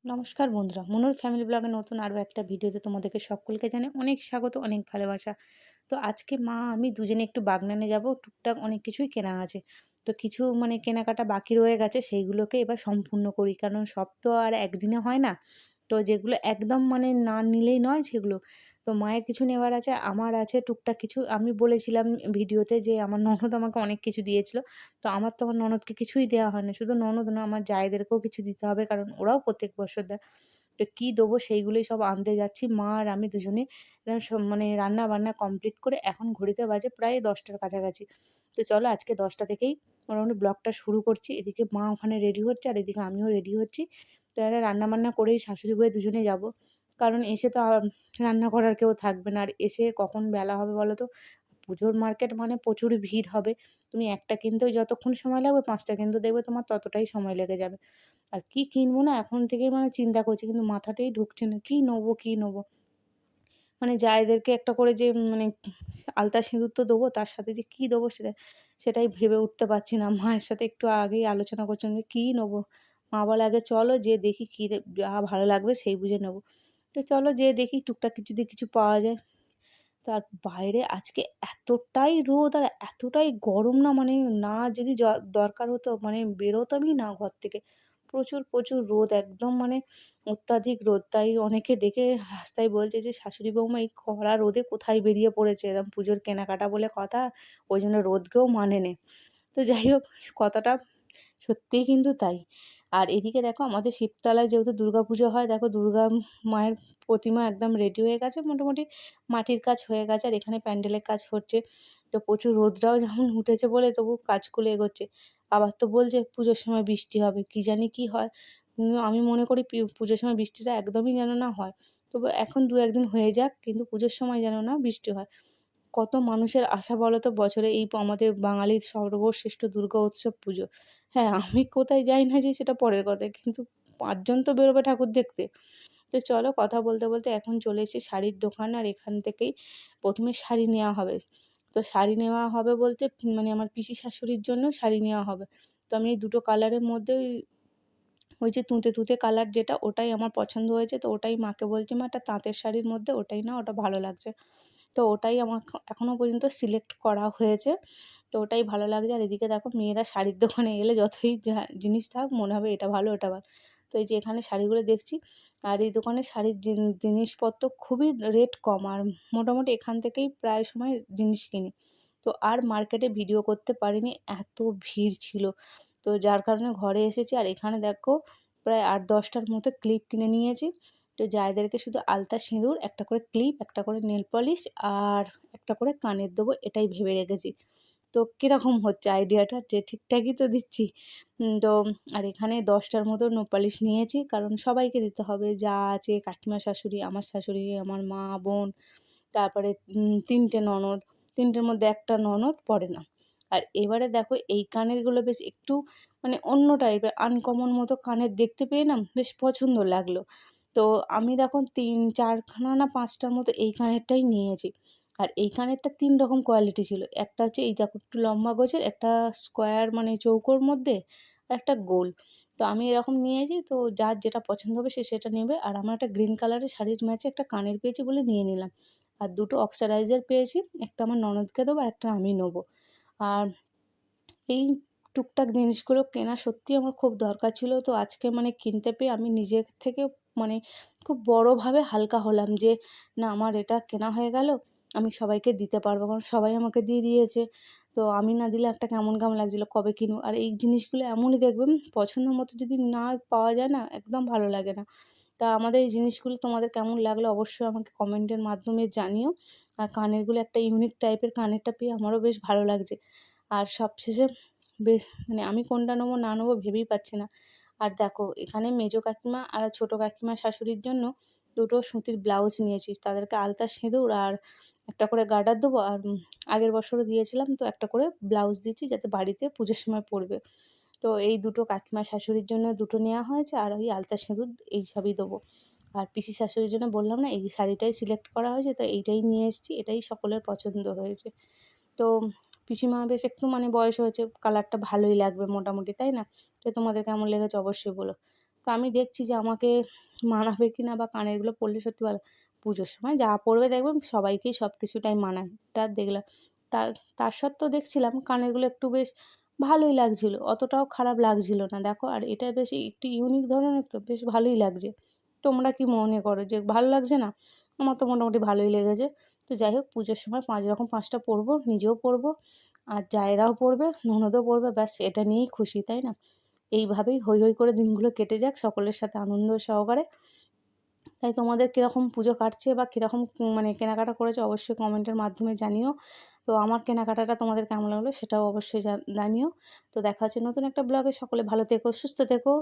নমস্কার বন্ধুরা, মনুর ফ্যামিলি ব্লগে নতুন আরও একটা ভিডিওতে তোমাদেরকে সকলকে জানাই অনেক স্বাগত, অনেক ভালোবাসা। তো আজকে মা আমি দুজনে একটু বাগনানে যাব, টুকটাক অনেক কিছুই কেনা আছে। তো কিছু কেনাকাটা বাকি রয়ে গেছে, সেইগুলোকে এবার সম্পূর্ণ করি, কারণ সব তো আর একদিনে হয় না। তো যেগুলো একদম না নিলেই নয় সেগুলো। তো মায়ের কিছু নেওয়ার আছে, আমার আছে টুকটাক কিছু। আমি বলেছিলাম ভিডিওতে যে আমার ননদ আমাকে অনেক কিছু দিয়েছিল। তো আমার তো আমার ননদকে কিছুই দেওয়া হয় না। শুধু ননদ না, আমার জায়েদেরকেও কিছু দিতে হবে, কারণ ওরাও প্রত্যেক বছর দেয়। তো কী দেবো সেইগুলোই সব আনতে যাচ্ছি। মা আর আমি দুজনে সব রান্না-বান্না কমপ্লিট করে এখন ঘড়িতে বাজে প্রায় ১০টার কাছাকাছি। তো চলো আজকে ১০টা থেকেই মোটামুটি ব্লগটা শুরু করছি। এদিকে মা ওখানে রেডি হচ্ছে আর এদিকে আমিও রেডি হচ্ছি। তো এবারে রান্না-বান্না করেই শাশুড়ি বউয়ে দুজনে যাবো। কারণ এসে তো রান্না করার কেউ থাকবে না। আর এসে কখন বেলা হবে বলো তো? পুজোর মার্কেট মানে প্রচুর ভিড় হবে। তুমি একটা কিনতেও যতক্ষণ সময় লাগবে, ৫ টা কিনতে দেখবে তোমার ততটাই সময় লেগে যাবে। আর কি কিনবো না এখন থেকেই চিন্তা করছি, কিন্তু মাথাতেই ঢুকছে না। কি নেবো, কি নেবো? জায়েদেরকে একটা করে যে আলতা সিঁদুর তো দেবো, তার সাথে যে কি দেবো সেটাই ভেবে উঠতে পারছি না। মায়ের সাথে একটু আগেই আলোচনা করছিলাম যে কী নেবো? মা বলে, "আগে চলো যেয়ে দেখি কী যা ভালো লাগবে সেই বুঝে নেবো।" তো চলো যেয়ে দেখি টুকটাক কিছু যদি কিছু পাওয়া যায়। তার বাইরে আজকে এতটাই রোদ আর এতটাই গরম, না না যদি দরকার হতো বেরোতামই না ঘর থেকে। প্রচুর, প্রচুর রোদ, একদম অত্যাধিক রোদ। তাই অনেকে দেখে রাস্তায় বলছে যে, "শাশুড়ি বৌমা এই কড়া রোদে কোথায় বেরিয়ে পড়েছে? একদম পুজোর কেনাকাটা বলে কথা, ওই জন্য রোদকেও মানে নে।" তো যাই হোক, কথাটা সত্যিই কিন্তু তাই। আর এদিকে দেখো আমাদের শিবতলায় যেহেতু দুর্গাপুজো হয়, দেখো দুর্গা মায়ের প্রতিমা একদম রেডি হয়ে গেছে। মোটামুটি মাটির কাজ হয়ে গেছে আর এখানে প্যান্ডেলের কাজ হচ্ছে। তো প্রচুর রোদটাও যেমন উঠেছে বলে তবু কাজগুলো এগোচ্ছে। আবার তো বলছে পুজোর সময় বৃষ্টি হবে। কি জানি কি হয়? কিন্তু আমি মনে করি পুজোর সময় বৃষ্টিটা একদমই যেন না হয়। তবু এখন ২-১ দিন হয়ে যাক, কিন্তু পুজোর সময় যেন না বৃষ্টি হয়। কত মানুষের আশা বলো তো বছরে এই আমাদের বাঙালির সর্বশ্রেষ্ঠ দুর্গা উৎসব পুজো। হ্যাঁ, আমি কোথায় যাই না যাই সেটা পরের কথা। কিন্তু ৫ জন তো বেরোবে ঠাকুর দেখতে। তো চলো কথা বলতে, বলতে এখন চলে এসেছি শাড়ির দোকানে, আর এখান থেকেই ১ম এ শাড়ি নেওয়া হবে। তো শাড়ি নেওয়া হবে বলতে আমার পিসি শাশুড়ির জন্য শাড়ি নেওয়া হবে। তো আমি এই দুটো কালারের মধ্যে ওই যে তুঁতে, তুঁতে কালার যেটা, ওটাই আমার পছন্দ হয়েছে। তো ওটাই মাকে বলছি, "মা, একটা তাঁতের শাড়ির মধ্যে ওটাই নাও, ওটা ভালো লাগছে।" তো ওটাই আমার এখনও পর্যন্ত সিলেক্ট করা হয়েছে। তো ওটাই ভালো লাগছে। আর এদিকে দেখো মেয়েরা শাড়ির দোকানে এলে যতই যা জিনিস থাক মনে হবে এটা ভালো, ওটা ভালো। তো এই যে এখানে শাড়িগুলো দেখছি, আর এই দোকানে শাড়ির জিনিসপত্র খুবই রেট কম, আর মোটামুটি এখান থেকেই প্রায় সময় জিনিস কিনি। তো আর মার্কেটে ভিডিও করতে পারিনি, এত ভিড় ছিল। তো যার কারণে ঘরে এসেছি, আর এখানে দেখো প্রায় ৮-১০টার মতো ক্লিপ কিনে নিয়েছি। তো জায়েদেরকে শুধু আলতা সিঁদুর, একটা করে ক্লিপ, একটা করে নেল পলিশ আর একটা করে কানের দেবো, এটাই ভেবে রেখেছি। তো কীরকম হচ্ছে আইডিয়াটা? যে ঠিকঠাকই তো দিচ্ছি? তো আর এখানে ১০টার মতো পালিশ নিয়েছি, কারণ সবাইকে দিতে হবে। যা আছে, কাকিমা শাশুড়ি, আমার শাশুড়ি, আমার মা, বোন, তারপরে ৩ টে ননদ। ৩ টের মধ্যে একটা ননদ পড়ে না। আর এবারে দেখো এই কানেরগুলো বেশ একটু অন্য টাইপের আনকমন মতো কানের দেখতে পেয়ে না বেশ পছন্দ লাগলো। তো আমি দেখো ৩-৪ খানা না ৫ টার মতো এই কানেরটাই নিয়েছি। আর এই কানেরটা ৩ রকম কোয়ালিটি ছিল। একটা হচ্ছে এই দেখো একটু লম্বা গোছের, একটা স্কোয়ার চৌকোর মধ্যে, আর একটা গোল। তো আমি এরকম নিয়েছি, তো যার যেটা পছন্দ হবে সে সেটা নেবে। আর আমার একটা গ্রিন কালারের শাড়ির ম্যাচে একটা কানের পেয়েছি বলে নিয়ে নিলাম। আর ২ টো অক্সিডাইজার পেয়েছি। একটা আমার ননদকে দেবো, একটা আমি নেবো। আর এই টুকটাক জিনিসগুলো কেনা সত্যিই আমার খুব দরকার ছিল। তো আজকে কিনতে পেয়ে আমি নিজের থেকে মানে খুব বড়োভাবে হালকা হলাম যে, না আমার এটা কেনা হয়ে গেল, আমি সবাইকে দিতে পারবো। কারণ সবাই আমাকে দিয়ে দিয়েছে। তো আমি না দিলে একটা কেমন, কেমন লাগছিলো, কবে কিনবো? আর এই জিনিসগুলো এমনই দেখবেন পছন্দ মতো যদি না পাওয়া যায় না, একদম ভালো লাগে না। তা আমাদের এই জিনিসগুলো তোমাদের কেমন লাগলো অবশ্যই আমাকে কমেন্টের মাধ্যমে জানিও। আর কানেরগুলো একটা ইউনিক টাইপের কানেরটা পেয়ে আমারও বেশ ভালো লাগছে। আর সবশেষে বেশ আমি কোনটা নেবো না নেবো ভেবেই পাচ্ছি না। আর দেখো এখানে মেজো কাকিমা আর ছোটো কাকিমা শাশুড়ির জন্য ২ টো সুতির ব্লাউজ নিয়েছি। তাদেরকে আলতা সিঁদুর আর একটা করে গার্ডার দেবো। আর আগের বছরও দিয়েছিলাম, তো একটা করে ব্লাউজ দিচ্ছি যাতে বাড়িতে পুজোর সময় পরবে। তো এই ২ টো কাকিমা শাশুড়ির জন্য ২ টো নেওয়া হয়েছে, আর ওই আলতা সিঁদুর এই সবই দেবো। আর পিসি শাশুড়ির জন্য বললাম না, এই শাড়িটাই সিলেক্ট করা হয়েছে, তো এইটাই নিয়ে এসেছি। এটাই সকলের পছন্দ হয়েছে। তো পিসিমা বেশ একটু বয়স হয়েছে, কালারটা ভালোই লাগবে মোটামুটি, তাই না? তো তোমাদের কেমন লেগেছে অবশ্যই বলো। তো আমি দেখছি যে আমাকে মানাবে কি না, বা কানেরগুলো পরলে সত্যি ভালো। পুজোর সময় যা পরবে দেখবেন সবাইকেই সব কিছুটাই মানায়। এটা দেখলাম। তার তার সত্ত্বেও দেখছিলাম কানেরগুলো একটু বেশ ভালোই লাগছিল। অতটাও খারাপ লাগছিল না। দেখো, আর এটা বেশ একটু ইউনিক ধরনের, তো বেশ ভালোই লাগছে। তোমরা কি মনে করো যে ভালো লাগছে না? আমার তো মোটামুটি ভালোই লেগেছে। তো যাই হোক, পুজোর সময় 5 রকম 5 টা পরবো, নিজেও পরবো, আর জায়েরাও পরবে, ননদও পরবে, ব্যাস এটা নিয়েই খুশি, তাই না? এইভাবেই হৈ হৈ করে দিনগুলো কেটে যাক সকলের সাথে আনন্দ সহকারে। তাই তোমাদের কীরকম পুজো কাটছে বা কীরকম মানে কেনাকাটা করেছো অবশ্যই কমেন্টের মাধ্যমে জানিও। তো আমার কেনাকাটাটা তোমাদের কেমন লাগলো সেটাও অবশ্যই জানিও। তো দেখা হচ্ছে নতুন একটা ব্লগে। সকলে ভালো থেকো, সুস্থ থেকো।